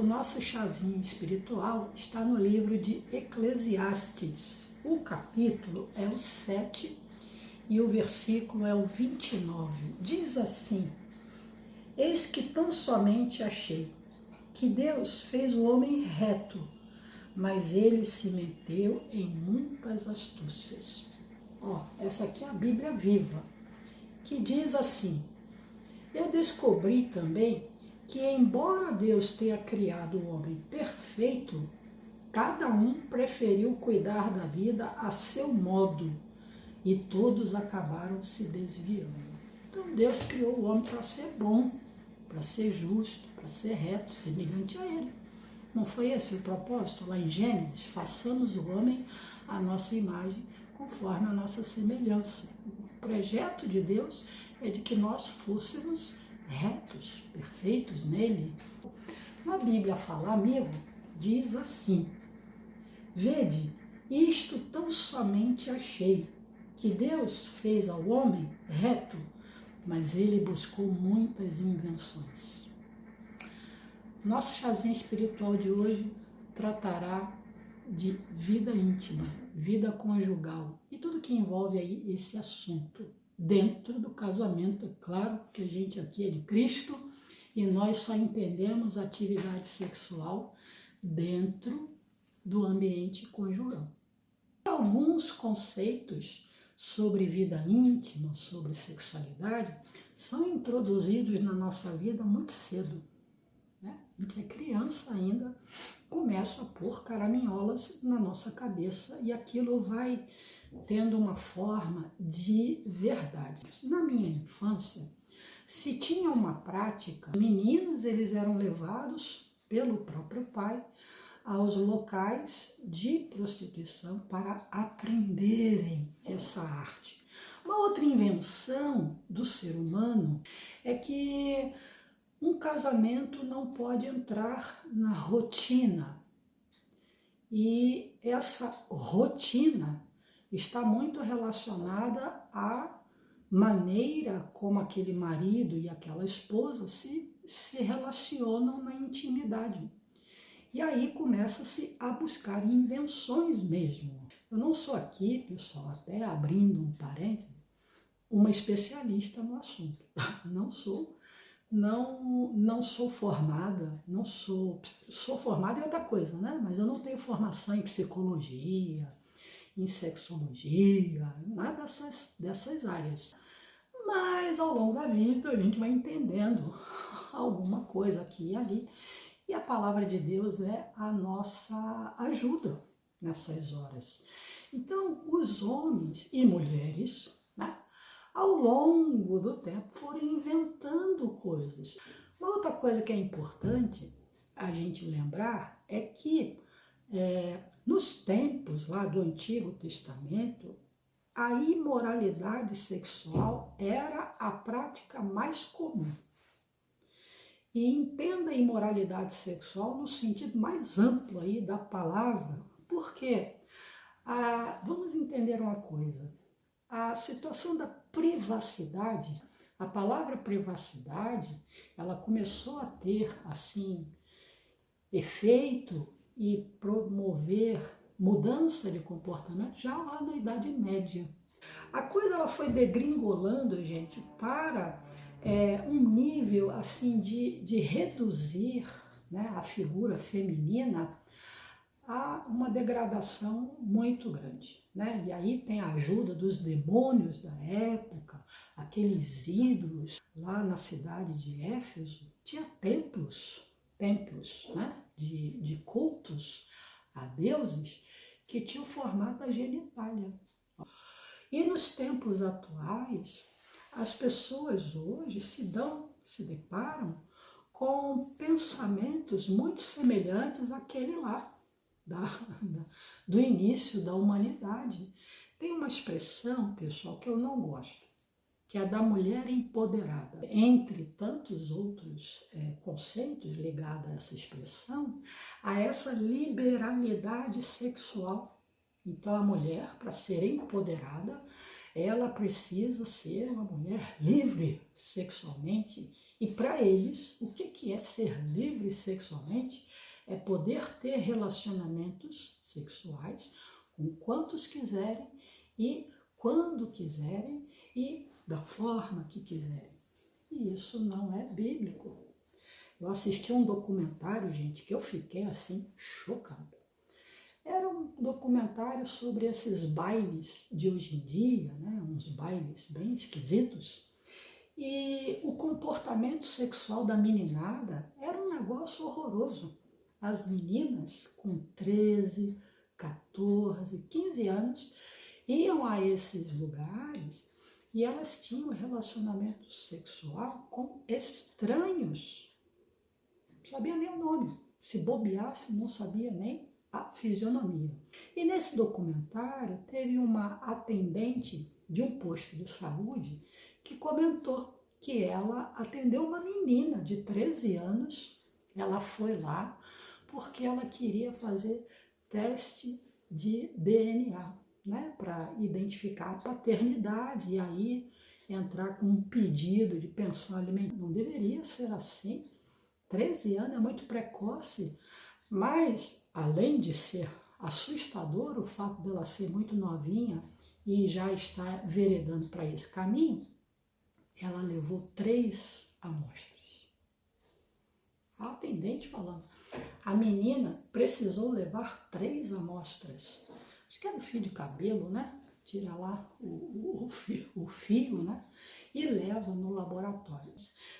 nosso chazinho espiritual está no livro de Eclesiastes. O capítulo é o 7 e o versículo é o 29. Diz assim: Eis que tão somente achei que Deus fez o homem reto, mas ele se meteu em muitas astúcias. Essa aqui é a Bíblia viva, que diz assim: eu descobri também que, embora Deus tenha criado o homem perfeito, cada um preferiu cuidar da vida a seu modo e todos acabaram se desviando. Então Deus criou o homem para ser bom, para ser justo, para ser reto, semelhante a ele. Não foi esse o propósito? Lá em Gênesis, façamos o homem à nossa imagem, conforme a nossa semelhança. O projeto de Deus é de que nós fôssemos retos, perfeitos nele. A Bíblia fala, amigo, diz assim: vede, isto tão somente achei, que Deus fez ao homem reto, mas ele buscou muitas invenções. Nosso chazinho espiritual de hoje tratará de vida íntima, vida conjugal e tudo que envolve aí esse assunto. Dentro do casamento, é claro que a gente aqui é de Cristo e nós só entendemos a atividade sexual dentro do ambiente conjugal. Alguns conceitos sobre vida íntima, sobre sexualidade, são introduzidos na nossa vida muito cedo. A gente é criança ainda, começa a pôr caraminholas na nossa cabeça e aquilo vai tendo uma forma de verdade. Na minha infância, se tinha uma prática, meninos eles eram levados pelo próprio pai aos locais de prostituição para aprenderem essa arte. Uma outra invenção do ser humano é que um casamento não pode entrar na rotina. E essa rotina está muito relacionada à maneira como aquele marido e aquela esposa se relacionam na intimidade. E aí começa-se a buscar invenções mesmo. Eu não sou aqui, pessoal, até abrindo um parêntese, uma especialista no assunto. Não sou formada, sou formada em outra coisa, né? Mas eu não tenho formação em psicologia, em sexologia, nada dessas áreas. Mas ao longo da vida a gente vai entendendo alguma coisa aqui e ali. E a palavra de Deus é a nossa ajuda nessas horas. Então, os homens e mulheres, ao longo do tempo, foram inventando coisas. Uma outra coisa que é importante a gente lembrar é que nos tempos lá do Antigo Testamento, a imoralidade sexual era a prática mais comum. E entenda a imoralidade sexual no sentido mais amplo aí da palavra, porque vamos entender uma coisa. A situação da privacidade, a palavra privacidade, ela começou a ter, assim, efeito e promover mudança de comportamento já lá na Idade Média. A coisa ela foi degringolando, gente, para um nível, assim, de reduzir, a figura feminina a uma degradação muito grande, E aí tem a ajuda dos demônios da época, aqueles ídolos lá na cidade de Éfeso, tinha templos, de cultos a deuses que tinham formato da genitália. E nos tempos atuais, as pessoas hoje se deparam com pensamentos muito semelhantes àquele lá, do início da humanidade. Tem uma expressão, pessoal, que eu não gosto, que é a da mulher empoderada. Entre tantos outros conceitos ligados a essa expressão, a essa liberalidade sexual. Então a mulher, para ser empoderada, ela precisa ser uma mulher livre sexualmente E para eles, o que é ser livre sexualmente? É poder ter relacionamentos sexuais com quantos quiserem e quando quiserem e da forma que quiserem. E isso não é bíblico. Eu assisti um documentário, gente, que eu fiquei assim, chocada. Era um documentário sobre esses bailes de hoje em dia, né? Uns bailes bem esquisitos. E o comportamento sexual da meninada era um negócio horroroso. As meninas com 13, 14, 15 anos iam a esses lugares e elas tinham relacionamento sexual com estranhos. Não sabia nem o nome. Se bobeasse, não sabia nem a fisionomia. E nesse documentário teve uma atendente de um posto de saúde que comentou que ela atendeu uma menina de 13 anos. Ela foi lá porque ela queria fazer teste de DNA, né, para identificar a paternidade e aí entrar com um pedido de pensão alimentar. Não deveria ser assim. 13 anos é muito precoce, mas além de ser assustador o fato dela ser muito novinha e já estar veredando para esse caminho, ela levou 3 amostras. A atendente falando, a menina precisou levar 3 amostras. Acho que era o fio de cabelo, né? Tira lá o fio, né? E leva no laboratório.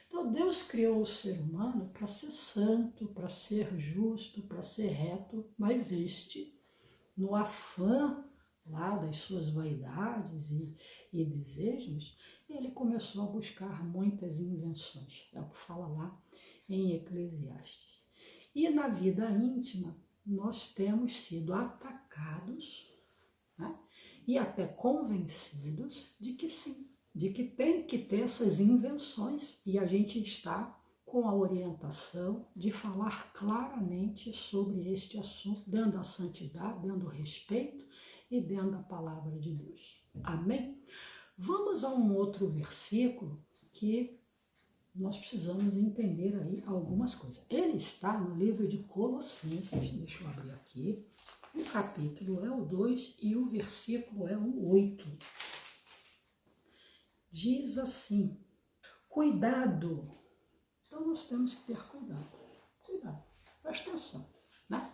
Então Deus criou o ser humano para ser santo, para ser justo, para ser reto, mas este, no afã lá das suas vaidades e desejos, ele começou a buscar muitas invenções. É o que fala lá em Eclesiastes. E na vida íntima, nós temos sido atacados, né? E até convencidos de que sim, de que tem que ter essas invenções. E a gente está com a orientação de falar claramente sobre este assunto, dando a santidade, dando respeito e dando a palavra de Deus. Amém? Vamos a um outro versículo que nós precisamos entender aí algumas coisas. Ele está no livro de Colossenses, deixa eu abrir aqui. O capítulo é o 2 e o versículo é o 8. Diz assim, cuidado. Então nós temos que ter cuidado. Cuidado, presta atenção, né?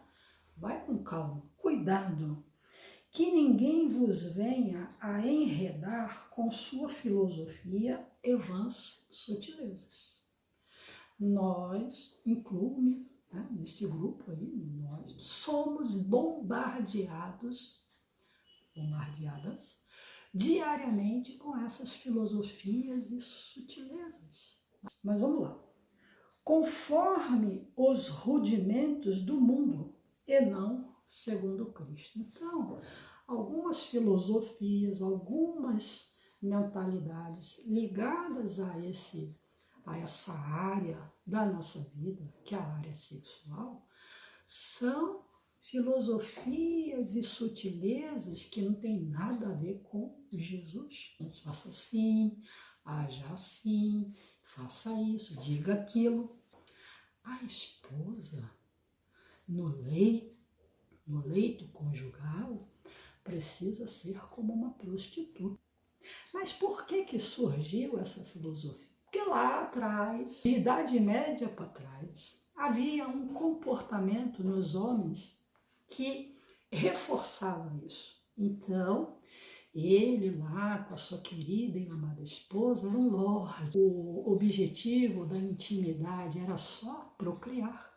Vai com calma. Cuidado, que ninguém vos venha a enredar com sua filosofia e vãs sutilezas. Nós, incluo-me, né, neste grupo aí, nós somos bombardeadas diariamente com essas filosofias e sutilezas. Mas vamos lá. Conforme os rudimentos do mundo e não segundo Cristo. Então, algumas filosofias, algumas mentalidades ligadas a essa área da nossa vida, que é a área sexual, são filosofias e sutilezas que não tem nada a ver com Jesus. Não faça assim, haja assim, faça isso, diga aquilo. A esposa, no leito conjugal, precisa ser como uma prostituta. Mas por que surgiu essa filosofia? Porque lá atrás, de Idade Média para trás, havia um comportamento nos homens que reforçava isso. Então, ele lá com a sua querida e amada esposa era um lorde. O objetivo da intimidade era só procriar.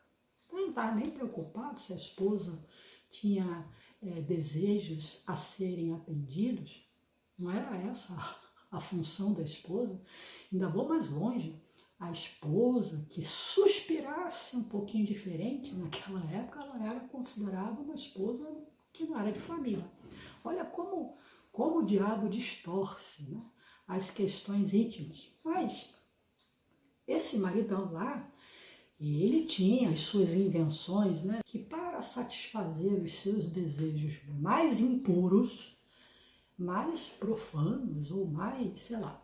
Então, não estava nem preocupado se a esposa tinha desejos a serem atendidos. Não era essa a função da esposa. Ainda vou mais longe. A esposa que suspirasse um pouquinho diferente, naquela época ela era considerada uma esposa que não era de família. Olha como o diabo distorce, né, as questões íntimas. Mas esse maridão lá, ele tinha as suas invenções, né, que para satisfazer os seus desejos mais impuros, mais profanos ou mais, sei lá,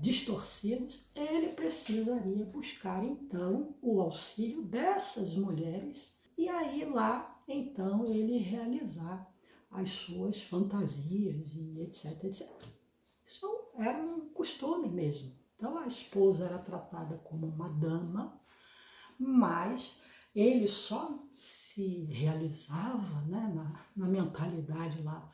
distorcidos, ele precisaria buscar então o auxílio dessas mulheres e aí lá então ele realizar as suas fantasias e etc, etc. Isso era um costume mesmo. Então a esposa era tratada como uma dama, mas ele só se realizava, né, na mentalidade lá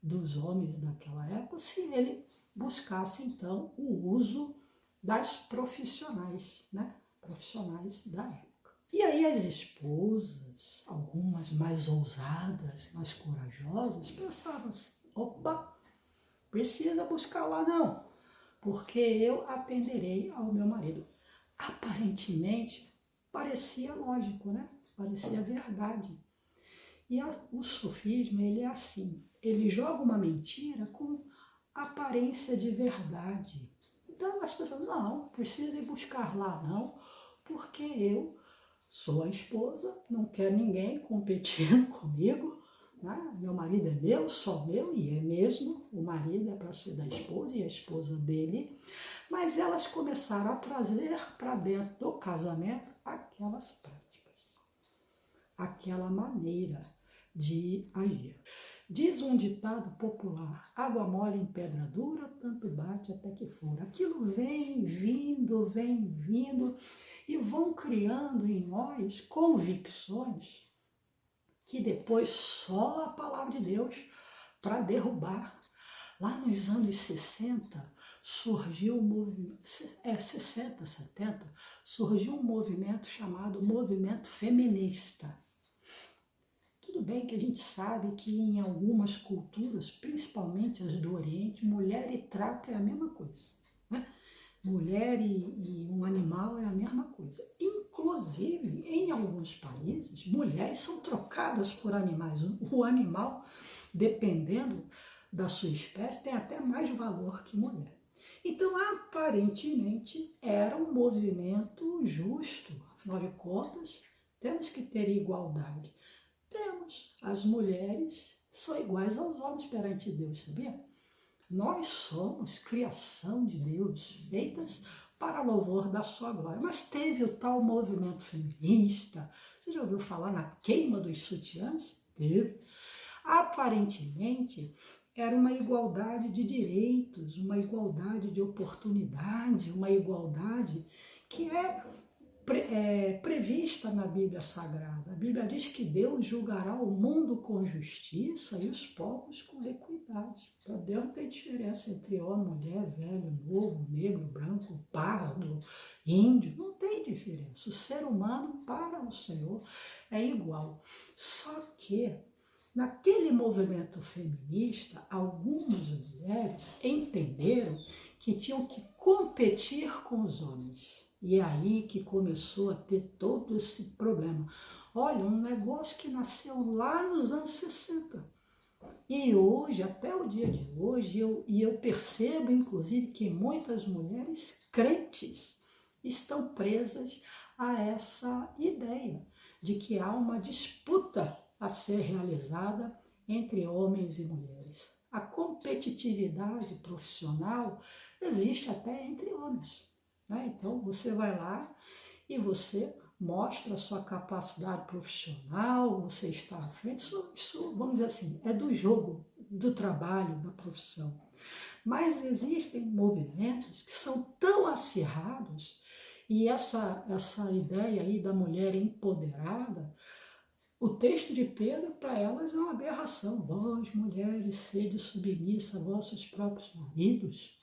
dos homens daquela época se ele buscasse então o uso das profissionais, né, profissionais da época. E aí as esposas, algumas mais ousadas, mais corajosas, pensavam assim, opa, precisa buscar lá não, porque eu atenderei ao meu marido. Aparentemente, parecia lógico, né? Parecia verdade. E o sofismo, ele é assim, ele joga uma mentira com aparência de verdade. Então as pessoas, não, precisa ir buscar lá não, porque eu sou a esposa, não quero ninguém competindo comigo, né? Meu marido é meu, só meu, e é mesmo, o marido é para ser da esposa e a esposa dele, mas elas começaram a trazer para dentro do casamento aquelas práticas, aquela maneira de agir. Diz um ditado popular, água mole em pedra dura, tanto bate até que fura. Aquilo vem vindo, e vão criando em nós convicções que depois só a palavra de Deus para derrubar. Lá nos anos 60, surgiu um movimento, 60, 70, surgiu um movimento chamado movimento feminista. Tudo bem que a gente sabe que em algumas culturas, principalmente as do Oriente, mulher e trapo é a mesma coisa, né? Mulher e um animal é a mesma coisa. Inclusive, em alguns países, mulheres são trocadas por animais. O animal, dependendo da sua espécie, tem até mais valor que mulher. Então, aparentemente, era um movimento justo. Afinal de contas, temos que ter igualdade. Temos. As mulheres são iguais aos homens perante Deus, sabia? Nós somos criação de Deus, feitas para louvor da sua glória. Mas teve o tal movimento feminista. Você já ouviu falar na queima dos sutiãs? Teve. Aparentemente, era uma igualdade de direitos, uma igualdade de oportunidade, uma igualdade que é prevista na Bíblia Sagrada. A Bíblia diz que Deus julgará o mundo com justiça e os povos com equidade. Para Deus não tem diferença entre homem, mulher, velho, novo, negro, branco, pardo, índio. Não tem diferença. O ser humano para o Senhor é igual. Só que naquele movimento feminista, algumas mulheres entenderam que tinham que competir com os homens. E é aí que começou a ter todo esse problema. Olha, um negócio que nasceu lá nos anos 60. E hoje, até o dia de hoje, eu percebo, inclusive, que muitas mulheres crentes estão presas a essa ideia de que há uma disputa a ser realizada entre homens e mulheres. A competitividade profissional existe até entre homens. Então, você vai lá e você mostra a sua capacidade profissional, você está à frente, isso, vamos dizer assim, é do jogo, do trabalho, da profissão. Mas existem movimentos que são tão acirrados e essa ideia aí da mulher empoderada, o texto de Pedro, para elas, é uma aberração. Vós, mulheres, sede submissa a vossos próprios maridos,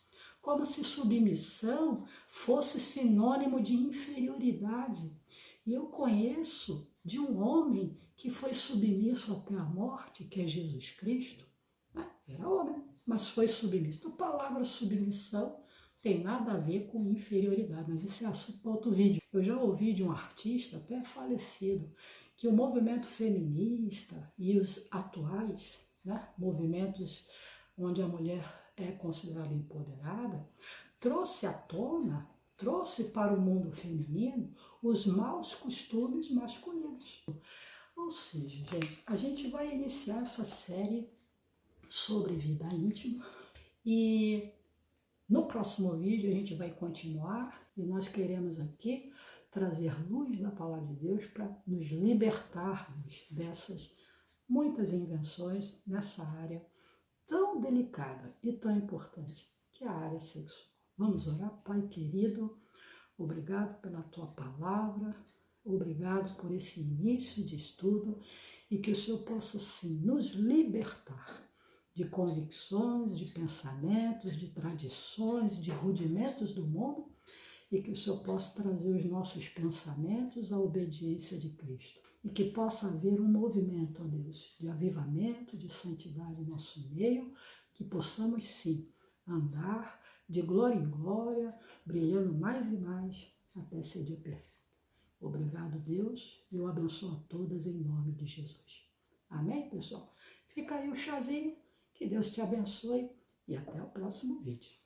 como se submissão fosse sinônimo de inferioridade. E eu conheço de um homem que foi submisso até a morte, que é Jesus Cristo, né? Era homem, mas foi submisso. A palavra submissão tem nada a ver com inferioridade, mas isso é assunto para outro vídeo. Eu já ouvi de um artista, até falecido, que o movimento feminista e os atuais, né, movimentos onde a mulher é considerada empoderada, trouxe à tona, trouxe para o mundo feminino os maus costumes masculinos. Ou seja, gente, a gente vai iniciar essa série sobre vida íntima e No próximo vídeo a gente vai continuar e nós queremos aqui trazer luz da palavra de Deus para nos libertarmos dessas muitas invenções nessa área tão delicada e tão importante que é a área sexual. Vamos orar? Pai querido, obrigado pela tua palavra, obrigado por esse início de estudo e que o Senhor possa sim nos libertar de convicções, de pensamentos, de tradições, de rudimentos do mundo e que o Senhor possa trazer os nossos pensamentos à obediência de Cristo. E que possa haver um movimento, ó Deus, de avivamento, de santidade em nosso meio, que possamos sim andar de glória em glória, brilhando mais e mais até ser dia perfeito. Obrigado, Deus, e eu abençoo a todas em nome de Jesus. Amém, pessoal? Fica aí o chazinho, que Deus te abençoe e até o próximo vídeo.